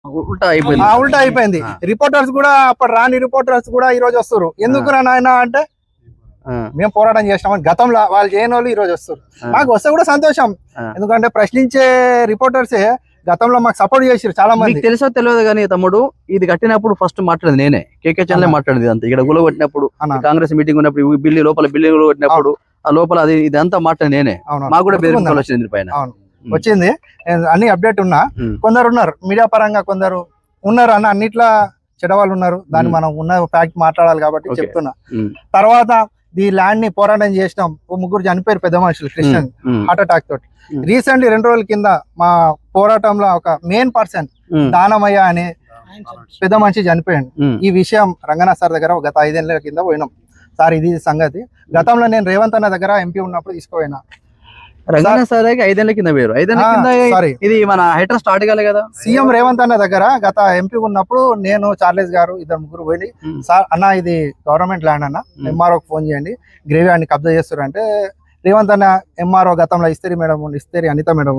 ఉల్టా అయిపోయింది. రిపోర్టర్స్ కూడా అప్పుడు రాని రిపోర్టర్స్ కూడా ఈ రోజు వస్తారు. ఎందుకు రా నాయన అంటే మేము పోరాటం చేసినామని గతంలో వాళ్ళు చేయని వాళ్ళు ఈ రోజు వస్తారు. మాకు వస్తే కూడా సంతోషం, ఎందుకంటే ప్రశ్నించే రిపోర్టర్సే గతంలో మాకు సపోర్ట్ చేసారు చాలా మంది. తెలుసో తెలియదు కానీ తమ్ముడు, ఇది కట్టినప్పుడు ఫస్ట్ మాట్లాడేది నేనే, కేకే ఛానల్ మాట్లాడేది అంతా. ఇక్కడ గుల కొట్టినప్పుడు కాంగ్రెస్ మీటింగ్ ఉన్నప్పుడు బిల్డింగ్ కొట్టినప్పుడు ఆ లోపల అది ఇదంతా మాట్లాడి నేనే. మాకు కూడా వచ్చింది పైన వచ్చింది, అన్ని అప్డేట్ ఉన్నా. కొందరు ఉన్నారు మీడియా పరంగా, కొందరు ఉన్నారు అన్న అన్నిట్లా చెడవాళ్ళు ఉన్నారు. దాన్ని మనం ఉన్న ఫ్యాక్ట్ మాట్లాడాలి కాబట్టి చెప్తున్నా. తర్వాత ఈ ల్యాండ్ ని పోరాటం చేసినాం. ముగ్గురు చనిపోయారు పెద్ద మనుషులు, క్రిస్టియన్ హార్ట్ అటాక్ తోటి. రీసెంట్లీ 2 రోజుల కింద మా పోరాటంలో ఒక మెయిన్ పర్సన్ దానమయ్య అనే పెద్ద మనిషి చనిపోయాడు. ఈ విషయం రంగనాథ్ సార్ దగ్గర గత 5 ఏళ్ల కింద పోయినాం. సార్ ఇది సంగతి. గతంలో నేను రేవంత్ అన్న దగ్గర ఎంపీ ఉన్నప్పుడు తీసుకుపోయినా. రంగనాథ్ సార్ 5 ఏళ్ల కింద వేరు, 5 ఏళ్ల కింద ఇది మన హైడ్రా స్టార్ట్ కాలే కదా. సీఎం రేవంత్ అన్న దగ్గర గత ఎంపీ ఉన్నప్పుడు నేను, చార్లెస్ గారు, 2-3 పోయి, సార్ అన్న ఇది గవర్నమెంట్ ల్యాండ్ అన్న, ఎంఆర్ఓకి ఫోన్ చేయండి, గ్రేవ్ యార్డ్ ని కబ్జా చేస్తారు అంటే, రేవంత్ అన్న ఎంఆర్ఓ గతంలో ఇస్తేరి మేడం, ఇస్తేరి అనిత మేడం